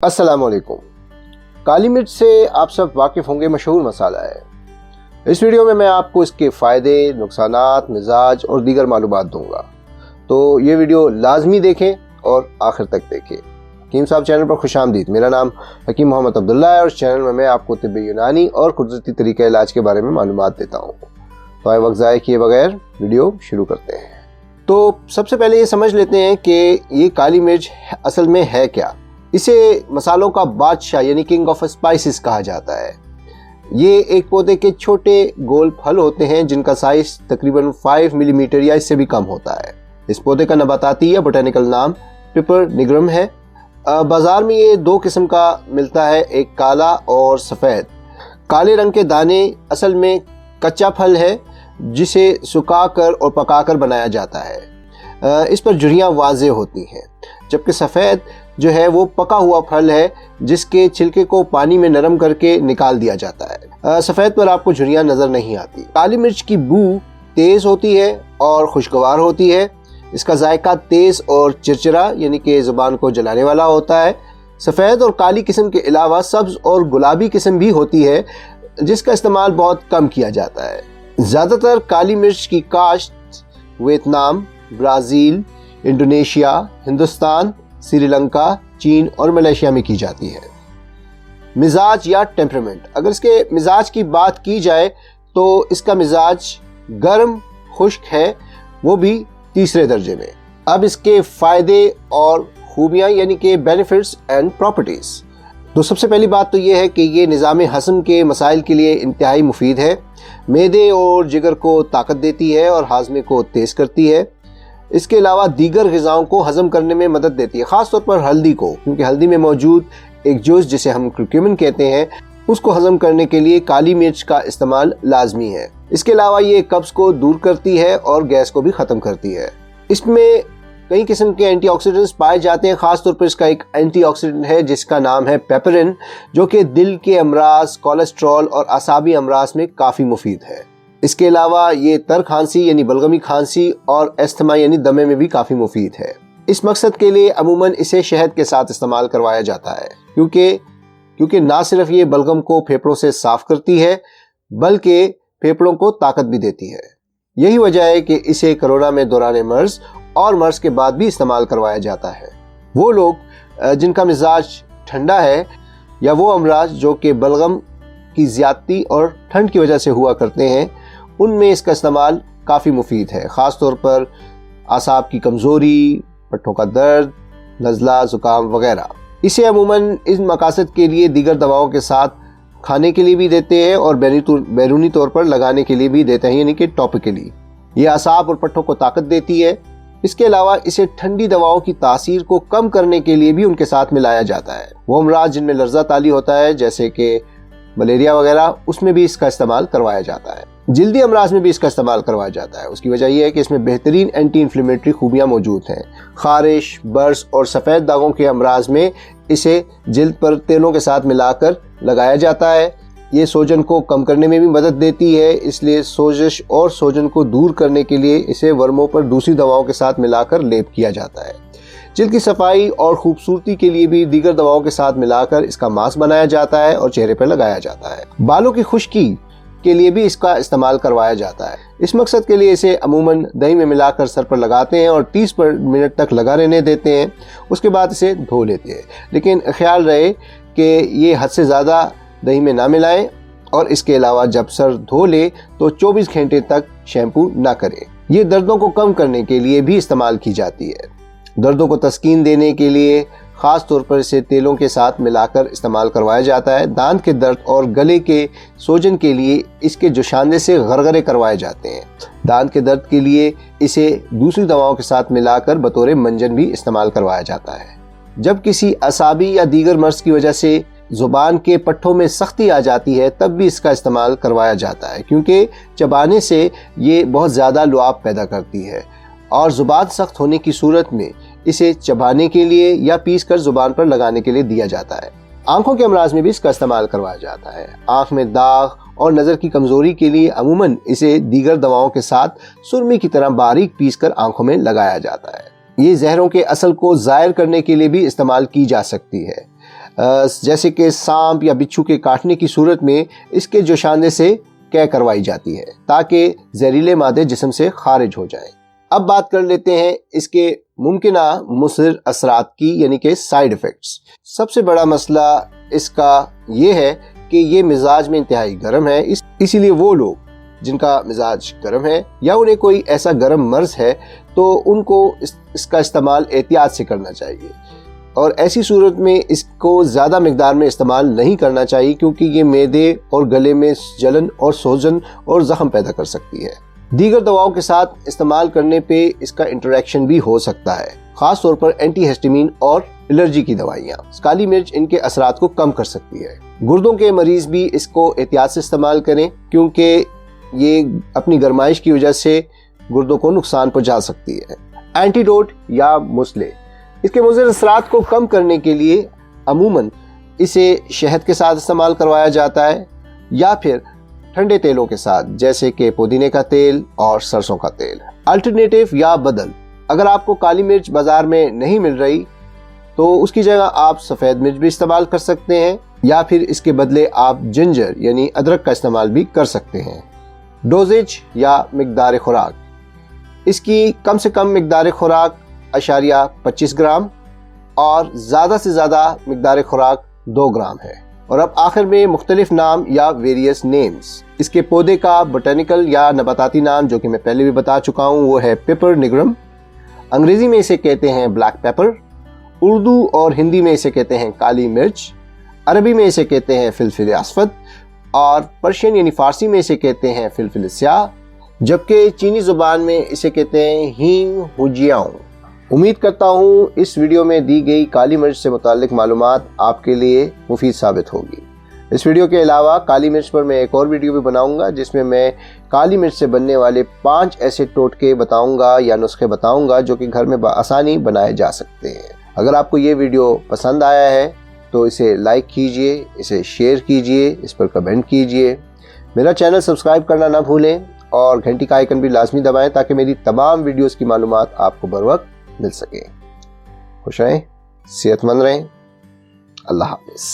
अस्सलाम वालेकुम। काली मिर्च से आप सब वाकिफ़ होंगे, मशहूर मसाला है। इस वीडियो में मैं आपको इसके फ़ायदे, नुकसानात, मिजाज और दीगर मालूमात दूंगा, तो ये वीडियो लाजमी देखें और आखिर तक देखें। हकीम साहब चैनल पर खुशामदीद। मेरा नाम हकीम मोहम्मद अब्दुल्ला है और इस चैनल में मैं आपको तिब्बी यूनानी और कुदरती तरीक़े इलाज के बारे में मालूमात देता हूँ। तो आए वक्त ज़ाय किए बगैर वीडियो शुरू करते हैं। तो सबसे पहले ये समझ लेते हैं कि ये काली मिर्च असल में है क्या। इसे मसालों का बादशाह यानी किंग ऑफ स्पाइसेस कहा जाता है। ये एक पौधे के छोटे गोल फल होते हैं जिनका साइज तकरीबन 5 मिलीमीटर या इससे भी कम होता है। इस पौधे का नबाताती या बोटेनिकल नाम पिपर निग्रम है। बाजार में ये दो किस्म का मिलता है, एक काला और सफ़ेद। काले रंग के दाने असल में कच्चा फल है जिसे सुखाकर और पकाकर बनाया जाता है। इस पर झुर्रियाँ वाज़ेह होती हैं, जबकि सफ़ेद जो है वो पका हुआ फल है जिसके छिलके को पानी में नरम करके निकाल दिया जाता है। सफ़ेद पर आपको झुर्रियाँ नज़र नहीं आती। काली मिर्च की बू तेज़ होती है और खुशगवार होती है। इसका जायका तेज़ और चिरचिरा यानी कि ज़ुबान को जलाने वाला होता है। सफ़ेद और काली किस्म के अलावा सब्ज़ और गुलाबी किस्म भी होती है जिसका इस्तेमाल बहुत कम किया जाता है। ज़्यादातर काली मिर्च की काश्त Vietnam, Brazil, Indonesia, Hindustan, Sri Lanka, चीन और मलेशिया में की जाती है। मिजाज या टेम्परामेंट, अगर इसके मिजाज की बात की जाए तो इसका मिजाज गर्म खुश्क है, वो भी तीसरे दर्जे में। अब इसके फ़ायदे और खूबियाँ यानी कि बेनिफिट्स एंड प्रॉपर्टीज़। तो सबसे पहली बात तो ये है कि ये निज़ाम हज़म के मसाइल के लिए इंतहाई मुफीद है। मैदे और जिगर को ताकत देती है और हाजमे को तेज़ करती है। इसके अलावा दीगर ग़िज़ाओं को हज़म करने में मदद देती है, ख़ास तौर पर हल्दी को, क्योंकि हल्दी में मौजूद एक जूस जिसे हम क्यूमिन कहते हैं उसको हज़म करने के लिए काली मिर्च का इस्तेमाल लाजमी है। इसके अलावा ये कब्ज़ को दूर करती है और गैस को भी ख़त्म करती है। इसमें कई किस्म के एंटीऑक्सीडेंट्स पाए जाते हैं, ख़ास तौर पर इसका एक एंटीऑक्सीडेंट है जिसका नाम है पेपरिन, जो कि दिल के अमराज, कोलेस्ट्रॉल और असाबी अमराज में काफ़ी मुफीद है। इसके अलावा ये तर खांसी यानी बलगमी खांसी और एस्थमा यानी दमे में भी काफ़ी मुफीद है। इस मकसद के लिए अमूमन इसे शहद के साथ इस्तेमाल करवाया जाता है, क्योंकि ना सिर्फ ये बलगम को फेफड़ों से साफ़ करती है बल्कि फेफड़ों को ताकत भी देती है। यही वजह है कि इसे कोरोना में दौरान मर्ज़ और मर्ज़ के बाद भी इस्तेमाल करवाया जाता है। वो लोग जिनका मिजाज ठंडा है या वो अमराज जो कि बलगम की ज़्यादती और ठंड की वजह से हुआ करते हैं, उनमें इसका इस्तेमाल काफ़ी मुफीद है, ख़ास तौर पर आसाब की कमज़ोरी, पट्टों का दर्द, नज़ला, ज़ुकाम वगैरह। इसे अमूमन इन मकासद के लिए दीगर दवाओं के साथ खाने के लिए भी देते हैं और बैरूनी तौर पर लगाने के लिए भी देते हैं, यानी कि टॉपिकली। ये आसाब और पट्टों को ताकत देती है। इसके अलावा इसे ठंडी दवाओं की तासीर को कम करने के लिए भी उनके साथ मिलाया जाता है। वो अमराज जिनमें लर्जा ताली होता है जैसे कि मलेरिया वगैरह, उसमें भी इसका इस्तेमाल करवाया जाता है। जल्दी अमराज में भी इसका इस्तेमाल करवाया जाता है। उसकी वजह यह है कि इसमें बेहतरीन एंटी इन्फ्लेमेटरी खूबियाँ मौजूद हैं। खारिश, बर्स और सफ़ेद दागों के अमराज में इसे जिल्द पर तेलों के साथ मिलाकर लगाया जाता है। ये सोजन को कम करने में भी मदद देती है, इसलिए सोजिश और सोजन को दूर करने के लिए इसे वर्मों पर दूसरी दवाओं के साथ मिलाकर लेप किया जाता है। जिल्द की सफाई और खूबसूरती के लिए भी दीगर दवाओं के साथ मिलाकर इसका मास्क बनाया जाता है और चेहरे पर लगाया जाता है। बालों की खुश्की के लिए भी इसका इस्तेमाल करवाया जाता है। इस मकसद के लिए इसे अमूमन दही में मिलाकर सर पर लगाते हैं और 30 मिनट तक लगा रहने देते हैं। उसके बाद इसे धो लेते हैं, लेकिन ख्याल रहे कि ये हद से ज़्यादा दही में ना मिलाएं और इसके अलावा जब सर धो ले तो 24 घंटे तक शैम्पू ना करें। ये दर्दों को कम करने के लिए भी इस्तेमाल की जाती है। दर्दों को तस्कीन देने के लिए ख़ास तौर पर इसे तेलों के साथ मिलाकर इस्तेमाल करवाया जाता है। दांत के दर्द और गले के सोजन के लिए इसके जोशांदे से गरगरे करवाए जाते हैं। दांत के दर्द के लिए इसे दूसरी दवाओं के साथ मिलाकर बतौर मंजन भी इस्तेमाल करवाया जाता है। जब किसी असाबी या दीगर मर्ज़ की वजह से ज़ुबान के पट्टों में सख्ती आ जाती है तब भी इसका इस्तेमाल करवाया जाता है, क्योंकि चबाने से ये बहुत ज़्यादा लुआब पैदा करती है और ज़ुबान सख्त होने की सूरत में इसे चबाने के लिए या पीस कर ज़ुबान पर लगाने के लिए दिया जाता है। आंखों के अमराज में भी इसका इस्तेमाल करवाया जाता है। आँख में दाग और नज़र की कमज़ोरी के लिए अमूमन इसे दीगर दवाओं के साथ सुरमी की तरह बारीक पीस कर आँखों में लगाया जाता है। ये जहरों के असल को ज़ाहिर करने के लिए भी इस्तेमाल की जा सकती है। جیسے کہ سانپ یا بچھو کے کاٹنے کی صورت میں اس کے جوشاندے سے قے کروائی جاتی ہے تاکہ زہریلے مادے جسم سے خارج ہو جائیں۔ اب بات کر لیتے ہیں اس کے ممکنہ مضر اثرات کی، یعنی کہ سائیڈ ایفیکٹس۔ سب سے بڑا مسئلہ اس کا یہ ہے کہ یہ مزاج میں انتہائی گرم ہے، اسی لیے وہ لوگ جن کا مزاج گرم ہے یا انہیں کوئی ایسا گرم مرض ہے تو ان کو اس کا استعمال احتیاط سے کرنا چاہیے، اور ایسی صورت میں اس کو زیادہ مقدار میں استعمال نہیں کرنا چاہیے کیونکہ یہ معدے اور گلے میں جلن اور سوجن اور زخم پیدا کر سکتی ہے۔ دیگر دواؤں کے ساتھ استعمال کرنے پہ اس کا انٹریکشن بھی ہو سکتا ہے، خاص طور پر اینٹی ہسٹامین اور الرجی کی دوائیاں۔ کالی مرچ ان کے اثرات کو کم کر سکتی ہے۔ گردوں کے مریض بھی اس کو احتیاط سے استعمال کریں کیونکہ یہ اپنی گرمائش کی وجہ سے گردوں کو نقصان پہنچا سکتی ہے۔ اینٹیڈوٹ یا مسئلے، اس کے مضر اثرات کو کم کرنے کے لیے عموماً اسے شہد کے ساتھ استعمال کروایا جاتا ہے یا پھر ٹھنڈے تیلوں کے ساتھ جیسے کہ پودینے کا تیل اور سرسوں کا تیل۔ الٹرنیٹیو یا بدل، اگر آپ کو کالی مرچ بازار میں نہیں مل رہی تو اس کی جگہ آپ سفید مرچ بھی استعمال کر سکتے ہیں یا پھر اس کے بدلے آپ جنجر یعنی ادرک کا استعمال بھی کر سکتے ہیں۔ ڈوزیج یا مقدار خوراک، اس کی کم سے کم مقدار خوراک 25 گرام اور زیادہ سے زیادہ مقدار خوراک 2 گرام ہے۔ اور اب آخر میں مختلف نام یا ویریس نیمز۔ اس کے پودے کا بوٹینیکل یا نباتاتی نام جو کہ میں پہلے بھی بتا چکا ہوں وہ ہے پیپر نیگرم، انگریزی میں اسے کہتے ہیں بلیک پیپر، اردو اور ہندی میں اسے کہتے ہیں کالی مرچ، عربی میں اسے کہتے ہیں فلفل اسود، اور پرشین یعنی فارسی میں اسے کہتے ہیں فلفل سیاہ، جبکہ چینی زبان میں اسے کہتے ہیں ہینگ ہوجیاؤں۔ امید کرتا ہوں اس ویڈیو میں دی گئی کالی مرچ سے متعلق معلومات آپ کے لیے مفید ثابت ہوگی۔ اس ویڈیو کے علاوہ کالی مرچ پر میں ایک اور ویڈیو بھی بناؤں گا جس میں کالی مرچ سے بننے والے 5 ایسے ٹوٹکے بتاؤں گا یا نسخے بتاؤں گا جو کہ گھر میں بآسانی بنائے جا سکتے ہیں۔ اگر آپ کو یہ ویڈیو پسند آیا ہے تو اسے لائک کیجئے، اسے شیئر کیجئے، اس پر کمنٹ کیجئے، میرا چینل سبسکرائب کرنا نہ بھولیں اور گھنٹی کا آئیکن بھی لازمی دبائیں تاکہ میری تمام ویڈیوز کی معلومات آپ کو بروقت مل سکے۔ خوش رہیں، صحت مند رہیں، اللہ حافظ۔